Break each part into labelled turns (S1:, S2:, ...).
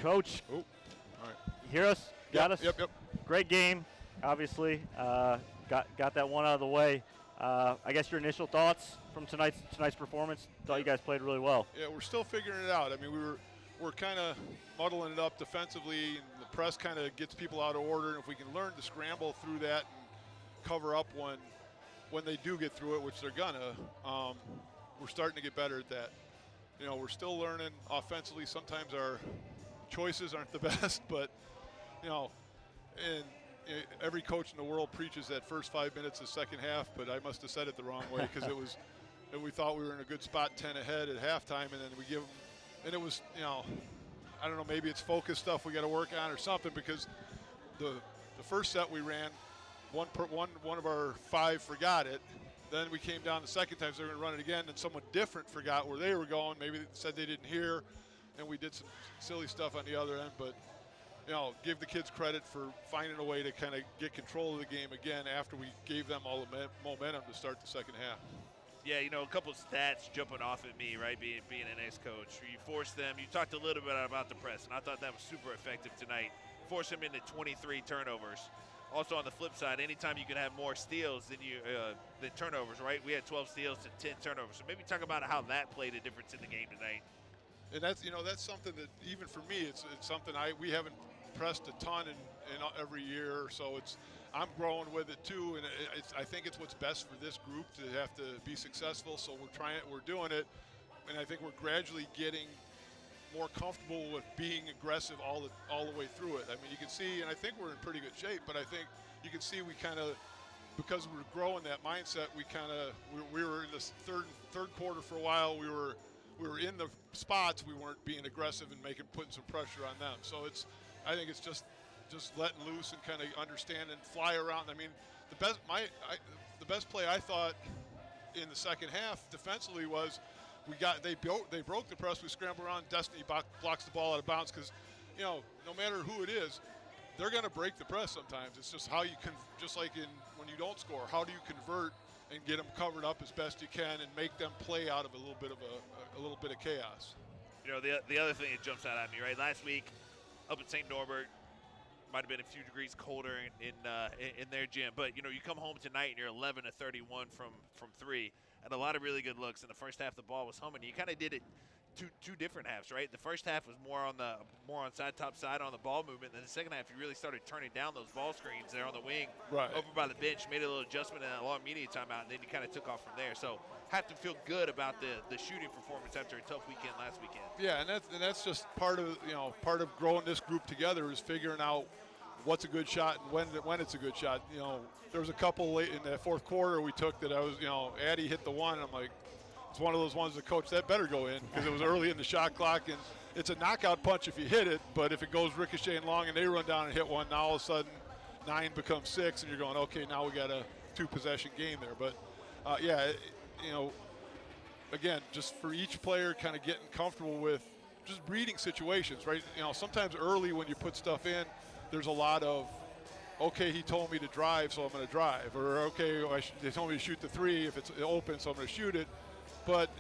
S1: Coach,
S2: Oh, all right.
S1: you hear us? Got us?
S2: Yep.
S1: Great game, obviously. Got that one out of the way. I guess your initial thoughts from tonight's performance. Thought you guys played really well.
S2: Yeah, we're still figuring it out. I mean, we're kind of muddling it up defensively, and the press kind of gets people out of order. And if we can learn to scramble through that and cover up when they do get through it, which they're gonna, we're starting to get better at that. We're still learning offensively. Sometimes our choices aren't the best, but and every coach in the world preaches that first 5 minutes of the second half, but I must have said it the wrong way because we thought we were in a good spot 10 ahead at halftime, and then we give them, and it was, I don't know, maybe it's focus stuff we got to work on or something, because the first set we ran, one of our five forgot it. Then we came down the second time, so they were going to run it again, and someone different forgot where they were going. Maybe they said they didn't hear, and we did some silly stuff on the other end. But, give the kids credit for finding a way to kind of get control of the game again after we gave them all the momentum to start the second half.
S3: Yeah, a couple of stats jumping off at me, right, being an ex-coach. You forced them. You talked a little bit about the press, and I thought that was super effective tonight. Forced them into 23 turnovers. Also on the flip side, anytime you can have more steals than turnovers, right? We had 12 steals to 10 turnovers. So maybe talk about how that played a difference in the game tonight.
S2: And that's something that even for me, it's something we haven't pressed a ton in every year or so. I'm growing with it too, and I think it's what's best for this group to have to be successful. So we're doing it, and I think we're gradually getting more comfortable with being aggressive all the way through it. I mean, you can see, and I think we're in pretty good shape, but I think you can see we kind of, because we're growing that mindset, we were in this third quarter for a while. We were in the spots. We weren't being aggressive and putting some pressure on them. So I think it's just letting loose and kind of understand and fly around. I mean, the best play I thought in the second half defensively was they broke the press. We scrambled around. Destiny blocks the ball out of bounds because, no matter who it is, they're going to break the press sometimes. It's just how you can, just like when you don't score, how do you convert and get them covered up as best you can and make them play out of a little bit of chaos.
S3: The other thing that jumps out at me, right? Last week up at St. Norbert, might have been a few degrees colder in their gym, but you come home tonight and you're 11 to 31 from three, and a lot of really good looks. In the first half, the ball was humming. You kind of did it two different halves, right? The first half was more on top side on the ball movement. Then the second half, you really started turning down those ball screens there on the wing,
S2: right
S3: over by the bench, made a little adjustment in that long media timeout, and then you kind of took off from there. So have to feel good about the shooting performance after a tough weekend last weekend.
S2: Yeah, and that's just part of growing this group together is figuring out what's a good shot and when it's a good shot. There was a couple late in the fourth quarter we took that I was, Addie hit the one, and I'm like, it's one of those ones the coach, that better go in because it was early in the shot clock, and it's a knockout punch if you hit it, but if it goes ricocheting long and they run down and hit one, now all of a sudden 9 becomes 6, and you're going, okay, now we got a 2-possession game there. But, again, just for each player kind of getting comfortable with just reading situations, right? Sometimes early when you put stuff in, there's a lot of, okay, he told me to drive, so I'm going to drive. Or, okay, they told me to shoot the three if it's open, so I'm going to shoot it. But,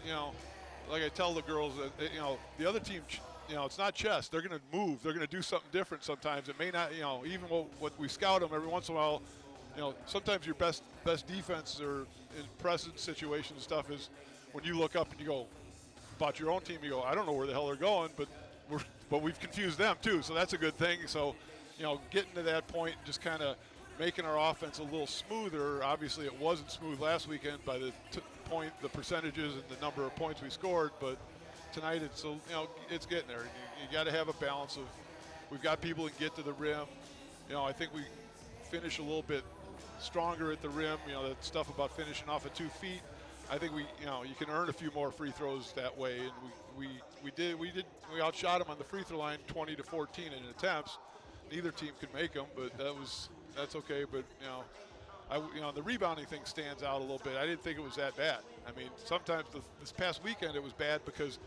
S2: like I tell the girls, the other team, it's not chess. They're going to move. They're going to do something different sometimes. It may not, even what we scout them every once in a while, sometimes your best defense or in present situation stuff is when you look up and you go, about your own team, you go, I don't know where the hell they're going, but we've confused them too, so that's a good thing. So, getting to that point, just kind of making our offense a little smoother. Obviously, it wasn't smooth last weekend by the the percentages and the number of points we scored, but tonight it's getting there. You got to have a balance of, we've got people who can get to the rim. I think we finish a little bit stronger at the rim. That stuff about finishing off of 2 feet. I think you can earn a few more free throws that way, and we outshot them on the free throw line 20 to 14 in attempts. Neither team could make them, but that's okay. But the rebounding thing stands out a little bit. I didn't think it was that bad. I mean, sometimes this past weekend it was bad because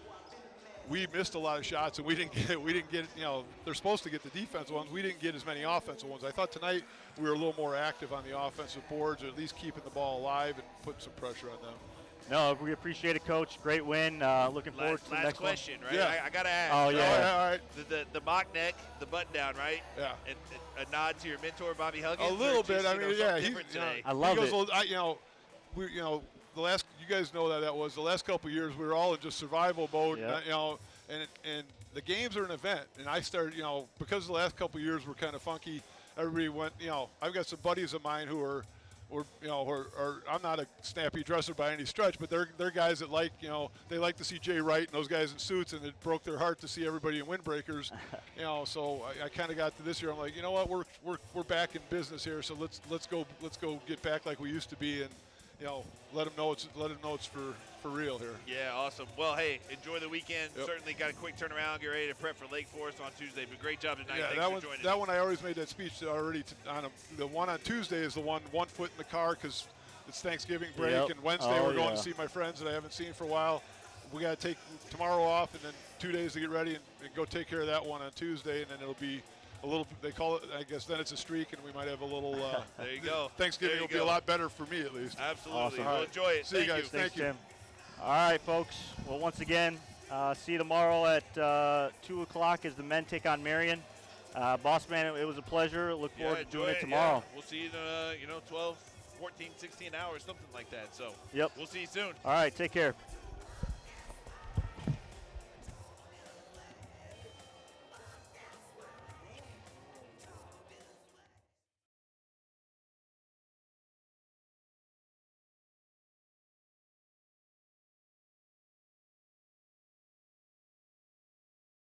S2: we missed a lot of shots and we didn't get. They're supposed to get the defensive ones. We didn't get as many offensive ones. I thought tonight we were a little more active on the offensive boards, or at least keeping the ball alive and putting some pressure on them.
S1: No, we appreciate it, Coach. Great win. Looking forward to the
S3: Last
S1: next
S3: question,
S2: one.
S3: right?
S2: Yeah.
S3: I gotta ask.
S1: Oh, yeah.
S2: All right.
S3: The mock neck, the button down, right?
S2: Yeah.
S3: And a nod to your mentor, Bobby Huggins.
S2: A little
S3: or just,
S2: bit. I mean, yeah.
S3: different today.
S1: I love it.
S2: The last, you guys know that was the last couple of years we were all in just survival mode.
S1: Yep.
S2: And the games are an event. And I started, because the last couple of years were kind of funky. Everybody went, I've got some buddies of mine who are I'm not a snappy dresser by any stretch, but they're guys that they like to see Jay Wright and those guys in suits, and it broke their heart to see everybody in windbreakers. So I kind of got to this year. I'm like, you know what, we're back in business here, so let's go get back like we used to be, and let them know it's for real here.
S3: Yeah, awesome. Well, hey, enjoy the weekend.
S2: Yep.
S3: Certainly got a quick turnaround. Get ready to prep for Lake Forest on Tuesday. But great job tonight.
S2: Yeah,
S3: Thanks for joining
S2: that
S3: us.
S2: one I always made that speech already. The one on Tuesday is the one foot in the car because it's Thanksgiving break,
S1: Yep.
S2: and Wednesday we're going to see my friends that I haven't seen for a while. We got to take tomorrow off and then 2 days to get ready and go take care of that one on Tuesday, and then it'll be a little, they call it, I guess then it's a streak, and we might have a little.
S3: There you go.
S2: Thanksgiving
S3: There you
S2: will be a
S3: go.
S2: lot better for me at least.
S3: Absolutely.
S1: Awesome.
S3: We'll enjoy it.
S2: See you
S3: Thank
S2: guys.
S3: you.
S2: Thank
S1: Thanks,
S2: you.
S1: Tim. All right, folks. Well, once again, see you tomorrow at 2 o'clock as the men take on Marion. Boss man, it was a pleasure. Look forward to doing
S3: enjoy
S1: it tomorrow.
S3: Yeah. We'll see you in 12, 14, 16 hours, something like that. So
S1: Yep.
S3: we'll see you soon.
S1: All right, take care.